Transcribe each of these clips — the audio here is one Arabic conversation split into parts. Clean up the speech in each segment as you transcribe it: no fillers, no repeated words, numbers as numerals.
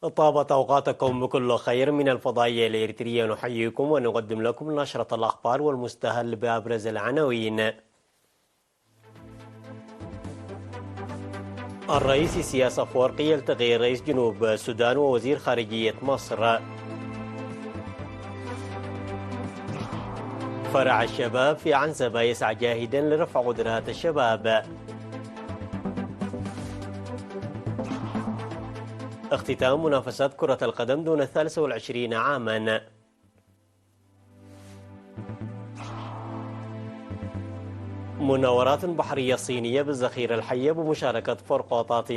طابت أوقاتكم بكل خير من الفضائية الإريترية، نحييكم ونقدم لكم نشرة الأخبار والمستهل بأبرز العناوين. الرئيس سياس أفورقي يلتقي رئيس جنوب السودان ووزير خارجية مصر. فرع الشباب في عنزبة يسعى جاهدا لرفع قدرات الشباب. اختتام منافسات كرة القدم دون 23 عاما. مناورات بحرية صينية بالذخيرة الحية بمشاركة فرقاطات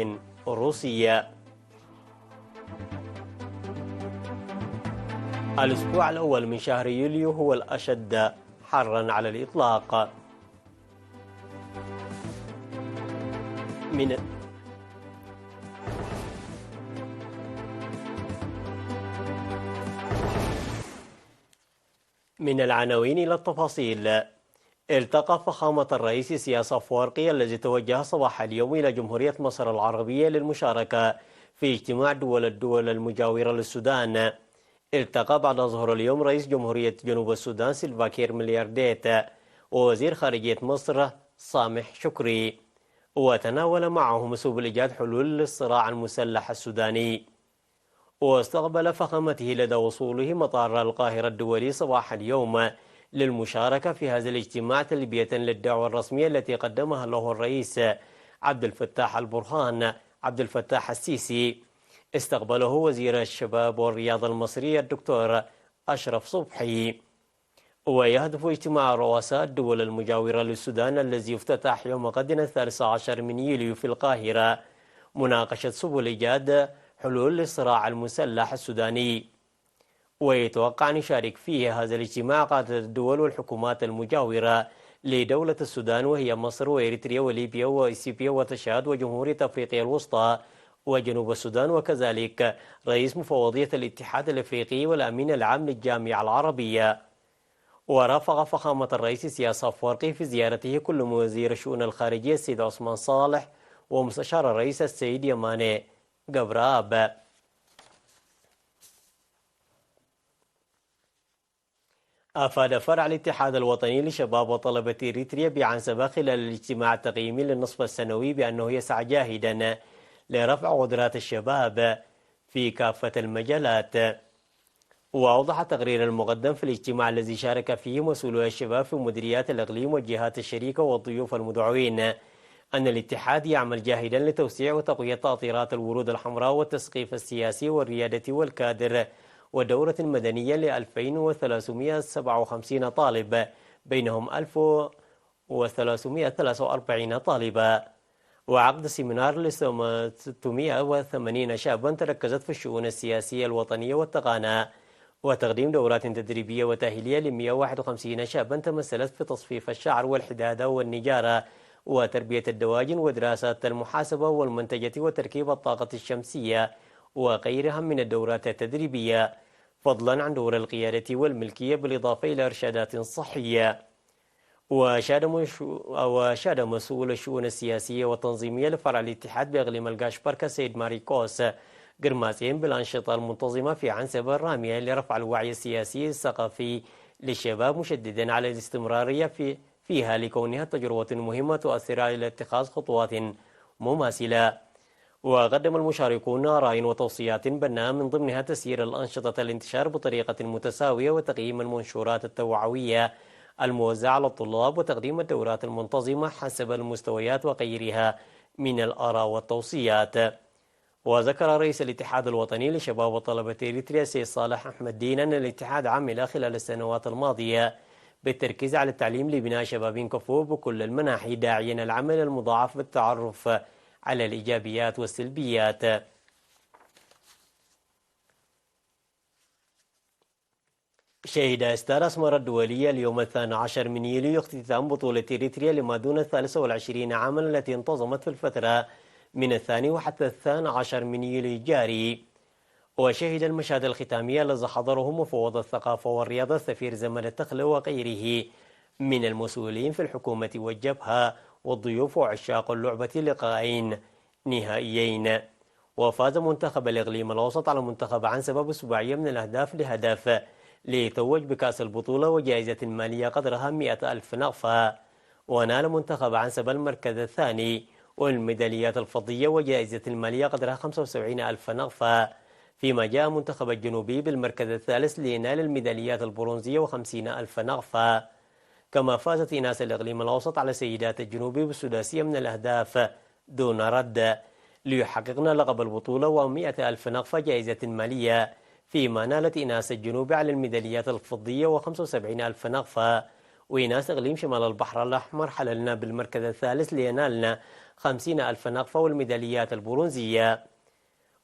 روسية. الأسبوع الأول من شهر يوليو هو الأشد حرا على الإطلاق. من العناوين إلى التفاصيل. التقى فخامة الرئيس سياس أفورقي الذي توجه صباح اليوم إلى جمهورية مصر العربية للمشاركة في اجتماع الدول المجاورة للسودان. التقى بعد ظهر اليوم رئيس جمهورية جنوب السودان سيلفا كير مليارديت ووزير خارجية مصر سامح شكري، وتناول معهم سبل إيجاد حلول للصراع المسلح السوداني. واستقبل فخامته لدى وصوله مطار القاهرة الدولي صباح اليوم للمشاركة في هذا الاجتماع تلبية للدعوة الرسمية التي قدمها له الرئيس عبد الفتاح السيسي. استقبله وزير الشباب والرياضة المصري الدكتور أشرف صبحي. ويهدف اجتماع رؤساء الدول المجاورة للسودان الذي افتتح يوم غد 13 من يوليو في القاهرة مناقشة سبل إيجاد حلول للصراع المسلح السوداني. ويتوقع أن يشارك فيه هذا الاجتماع قادة الدول والحكومات المجاورة لدولة السودان، وهي مصر وإريتريا وليبيا وإثيوبيا وتشاد وجمهورية أفريقيا الوسطى وجنوب السودان، وكذلك رئيس مفوضية الاتحاد الأفريقي والأمين العام للجامعة العربية. ورافق فخامة الرئيس سياس أفورقي في زيارته كل وزير الشؤون الخارجية السيد عثمان صالح ومستشار الرئيس السيد يماني جبراب. أفاد فرع الاتحاد الوطني لشباب وطلبة إريتريا بعنزبة خلال الاجتماع التقييمي للنصف السنوي بأنه يسعى جاهدا لرفع قدرات الشباب في كافة المجالات. وأوضح التقرير المقدم في الاجتماع الذي شارك فيه مسؤولو الشباب في مديريات الإقليم والجهات الشريكة والضيوف المدعوين أن الاتحاد يعمل جاهدا لتوسيع وتقوية تأطيرات الورود الحمراء والتثقيف السياسي والريادة والكادر ودورة مدنية ل 2357 طالب، بينهم 1343 طالبا. وعقد سيمينار ل 680 شابا تركزت في الشؤون السياسية الوطنية والتقانة، وتقديم دورات تدريبية وتأهيلية ل 151 شابا تمثلت في تصفيف الشعر والحدادة والنجارة وتربية الدواجن ودراسات المحاسبة والمنتجة وتركيب الطاقة الشمسية وغيرها من الدورات التدريبية، فضلا عن دور القيادة والملكية بالإضافة إلى إرشادات صحية. وشاد مسؤول الشؤون السياسية والتنظيمية لفرع الاتحاد بإقليم القاشبركة سيد ماريكوس قرماسين بالأنشطة المنتظمة في عنزبة الرامية لرفع الوعي السياسي الثقافي للشباب، مشددا على الاستمرارية فيها لكونها تجربة مهمة تؤثر على اتخاذ خطوات مماثلة. وقدم المشاركون آراء وتوصيات بناءة من ضمنها تسيير الأنشطة الانتشار بطريقة متساوية وتقييم المنشورات التوعوية الموزعة على الطلاب وتقديم الدورات المنتظمة حسب المستويات وغيرها من الآراء والتوصيات. وذكر رئيس الاتحاد الوطني لشباب وطلبة إريتريا سيد صالح أحمد دين أن الاتحاد عمل خلال السنوات الماضية بالتركيز على التعليم لبناء شباب كفؤ بكل المناحي، داعيا العمل المضاعف بالتعرف على الإيجابيات والسلبيات. شهد إستار أسمر الدولية اليوم 12 من يوليو اختتام بطولة إريتريا لما دون 23 عاما التي انتظمت في الفترة من 2 وحتى 12 من يوليو الجاري. وشهد المشهد الختامي الذي حضره مفوض الثقافة والرياضة السفير زمن التخل وغيره من المسؤولين في الحكومة والجبهة والضيوف وعشاق اللعبة لقاءين نهائيين. وفاز منتخب الإقليم الأوسط على منتخب عنسبة بسباعية من الأهداف لهدف ليتوج بكأس البطولة وجائزة مالية قدرها 100 ألف نغفة. ونال منتخب عنسبة المركز الثاني والميداليات الفضية وجائزة المالية قدرها 75 ألف نغفة، فيما جاء منتخب الجنوبي بالمركز الثالث لينال الميداليات البرونزية و50 ألف نغفة. كما فازت إناس الإقليم الأوسط على سيدات الجنوبي بالسداسية من الأهداف دون رد ليحققن لقب البطولة و100 ألف نغفة جائزة مالية، فيما نالت إناس الجنوب على الميداليات الفضية و75 ألف نغفة. وإناس إقليم شمال البحر الأحمر حللنا بالمركز الثالث لينالنا 50 ألف نغفة والميداليات البرونزية.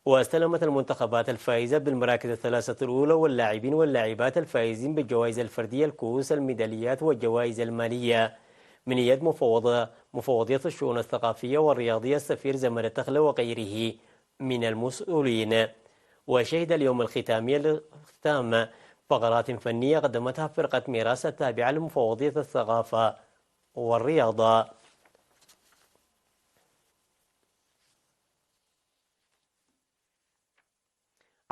واستلمت المنتخبات الفائزة بالمراكز الثلاثة الأولى واللاعبين واللاعبات الفائزين بالجوائز الفردية الكؤوس الميداليات والجوائز المالية من يد مفوضية الشؤون الثقافية والرياضية السفير زمر التخلة وغيره من المسؤولين. وشهد اليوم الختامي لختام فقرات فنية قدمتها فرقة ميراث التابعة لمفوضية الثقافة والرياضة.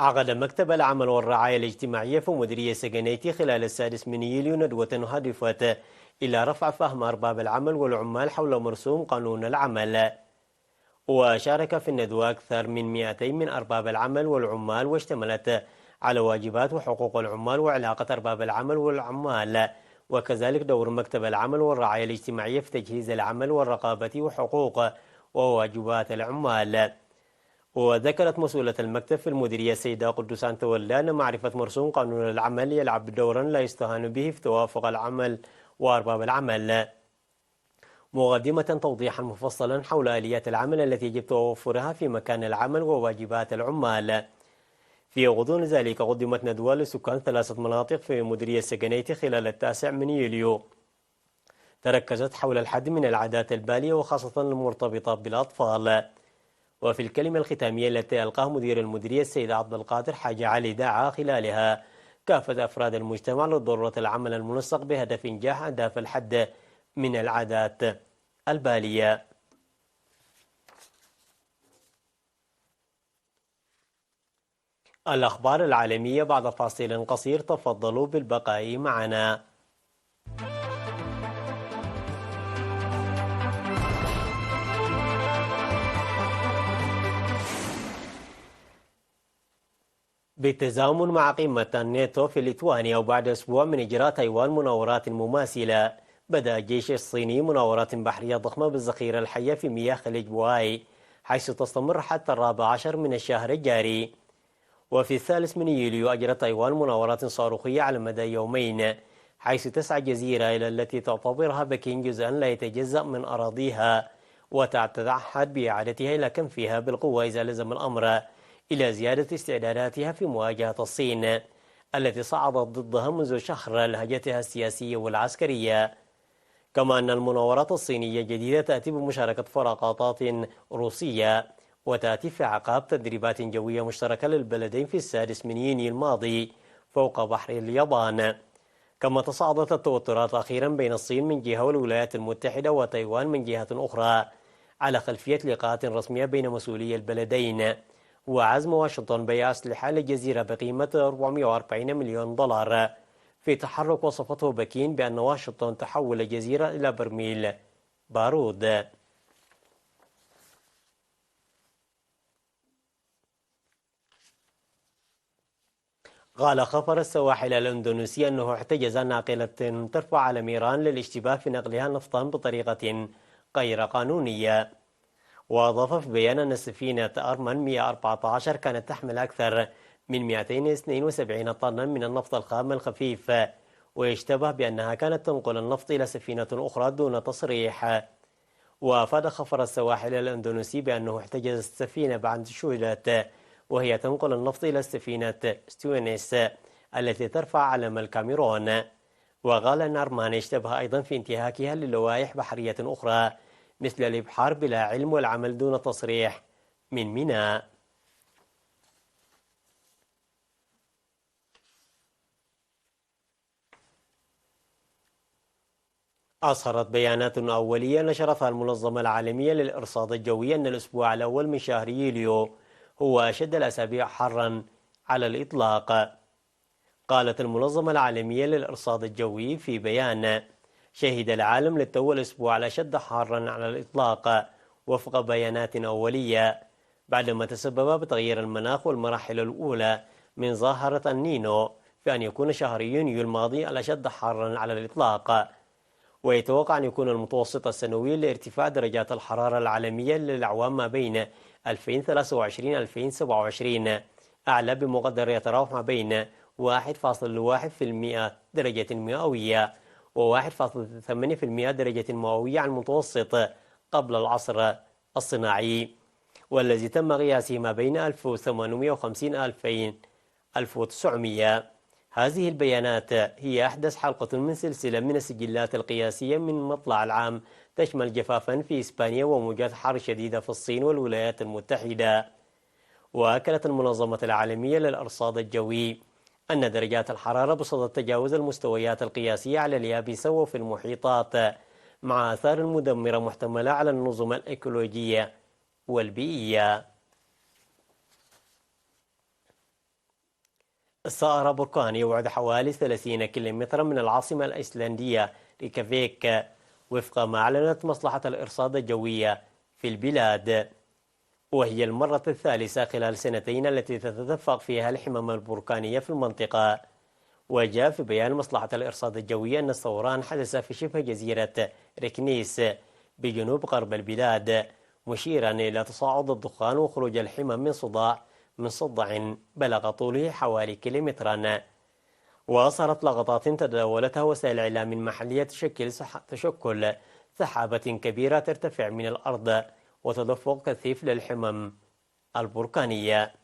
عقد مكتب العمل والرعاية الاجتماعية في مديرية سجنيتي خلال 6 من يوليو ندوة هادفة إلى رفع فهم أرباب العمل والعمال حول مرسوم قانون العمل. وشارك في الندوة أكثر من 200 من أرباب العمل والعمال، واشتملت على واجبات وحقوق العمال وعلاقة أرباب العمل والعمال، وكذلك دور مكتب العمل والرعاية الاجتماعية في تجهيز العمل والرقابة وحقوق وواجبات العمال. وذكرت مسؤولة المكتب في المديرية السيدة قدوسان تولى أن معرفة مرسوم قانون العمل يلعب دورا لا يستهان به في توافق العمل وأرباب العمل، مقدمة توضيحا مفصلا حول آليات العمل التي يجب توفرها في مكان العمل وواجبات العمال. في غضون ذلك قدمت ندوة لسكان 3 مناطق في مديرية سجنيتي خلال 9 من يوليو، تركزت حول الحد من العادات البالية وخاصة المرتبطة بالأطفال. وفي الكلمة الختامية التي ألقاها مدير المديرية السيد عبد القادر حاج علي دعا خلالها كافة أفراد المجتمع لضرورة العمل المنسق بهدف إنجاح أهداف الحد من العادات البالية. الأخبار العالمية بعد فاصل قصير، تفضلوا بالبقاء معنا. بالتزامن مع قمة الناتو في ليتوانيا وبعد أسبوع من إجراء تايوان مناورات مماثلة، بدأ الجيش الصيني مناورات بحرية ضخمة بالذخيرة الحية في مياه خليج بوهاي، حيث تستمر حتى 14 من الشهر الجاري. وفي 3 من يوليو أجرت تايوان مناورات صاروخية على مدى يومين، حيث تسعى الجزيرة إلى التي تعتبرها بكين جزءا لا يتجزأ من أراضيها، وتتعهد بإعادتها إلى كنفها بالقوة إذا لزم الأمر، إلى زيادة استعداداتها في مواجهة الصين التي صعدت ضدها منذ شهر لهجتها السياسية والعسكرية. كما أن المناورات الصينية الجديدة تأتي بمشاركة فرقاطات روسية، وتأتي في أعقاب تدريبات جوية مشتركة للبلدين في 6 من يونيو الماضي فوق بحر اليابان. كما تصاعدت التوترات أخيرا بين الصين من جهة والولايات المتحدة وتايوان من جهة أخرى على خلفية لقاءات رسمية بين مسؤولي البلدين، وعزم واشنطن بيع أسلحة للجزيرة بقيمة 440 مليون دولار في تحرك وصفته بكين بأن واشنطن تحول الجزيرة إلى برميل بارود. قال خبر السواحل الأندونيسي أنه احتجز ناقلة ترفع علم إيران للاشتباه في نقلها نفطا بطريقة غير قانونية. وأضاف في بيان أن السفينة أرمن 114 كانت تحمل أكثر من 272 طنا من النفط الخام الخفيف، ويشتبه بأنها كانت تنقل النفط إلى سفينة أخرى دون تصريح. وأفاد خفر السواحل الأندونيسي بأنه احتجز السفينة بعد شهدت وهي تنقل النفط إلى السفينة ستوينيس التي ترفع علم الكاميرون. وقال أن أرمان اشتبه أيضا في انتهاكها للوائح بحرية أخرى مثل الإبحار بلا علم والعمل دون تصريح من ميناء. أظهرت بيانات أولية نشرتها المنظمة العالمية للإرصاد الجوي أن الأسبوع الأول من شهر يوليو هو أشد الأسابيع حرا على الإطلاق. قالت المنظمة العالمية للإرصاد الجوي في بيان: شهد العالم للتو الأسبوع الأشد حرا على الإطلاق وفق بيانات أولية، بعدما تسبب بتغيير المناخ والمراحل الأولى من ظاهرة النينو في أن يكون شهر يونيو الماضي الأشد حرا على الإطلاق. ويتوقع أن يكون المتوسط السنوي لارتفاع درجات الحرارة العالمية للأعوام ما بين 2023-2027 أعلى بمقدار يتراوح ما بين 1.1% درجة مئوية و1.8% درجة مئوية عن المتوسط قبل العصر الصناعي، والذي تم قياسه ما بين 1850-1900. هذه البيانات هي أحدث حلقة من سلسلة من السجلات القياسية من مطلع العام تشمل جفافا في إسبانيا وموجات حر شديدة في الصين والولايات المتحدة. وأكدت المنظمة العالمية للأرصاد الجوي أن درجات الحرارة بصدد تجاوز المستويات القياسية على اليابسة وفي المحيطات، مع آثار مدمرة محتملة على النظم الإيكولوجية والبيئية. سقر بركان يبعد حوالي 30 كيلومترا من العاصمة الأيسلندية ريكافيك، وفق ما أعلنت مصلحة الإرصاد الجوية في البلاد، وهي المرة الثالثة خلال سنتين التي تتدفق فيها الحمم البركانية في المنطقة. وجاء في بيان مصلحة الإرصاد الجوي أن الثوران حدث في شبه جزيرة ريكنيس بجنوب غرب البلاد، مشيرا إلى تصاعد الدخان وخروج الحمم من صدع بلغ طوله حوالي كيلومترا. وأظهرت لقطات تداولتها وسائل الإعلام المحلية تشكل سحابة كبيرة ترتفع من الأرض وتدفق كثيف للحمم البركانية.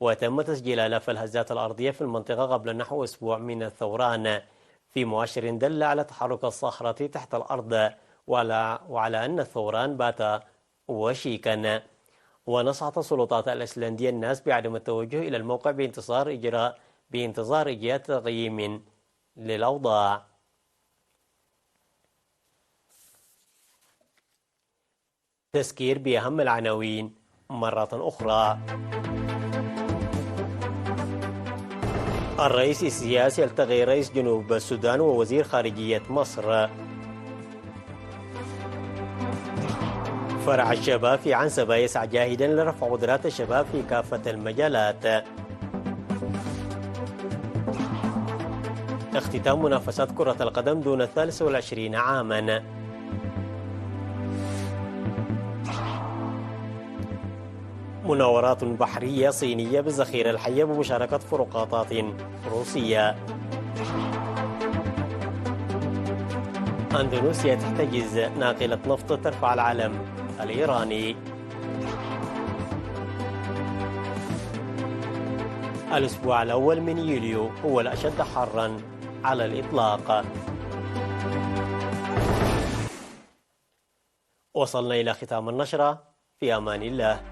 وتم تسجيل آلاف الهزات الأرضية في المنطقة قبل نحو أسبوع من الثوران، في مؤشر دل على تحرك الصخرة تحت الأرض وعلى أن الثوران بات وشيكا. ونصحت السلطات الأيسلندية الناس بعدم التوجه إلى الموقع بانتظار إجراء تقييم للأوضاع. تذكير بأهم العناوين مرة أخرى. الرئيس السياسي يلتقي رئيس جنوب السودان ووزير خارجية مصر. فرع الشباب في عنسبة يسعى جاهدا لرفع قدرات الشباب في كافة المجالات. اختتام منافسات كرة القدم دون 23 عاما. مناورات بحرية صينية بالذخيرة الحية بمشاركة فرقاطات روسية. أندونيسيا تحتجز ناقلة نفط ترفع العلم الإيراني. الأسبوع الأول من يوليو هو الأشد حرا على الإطلاق. وصلنا إلى ختام النشرة، في أمان الله.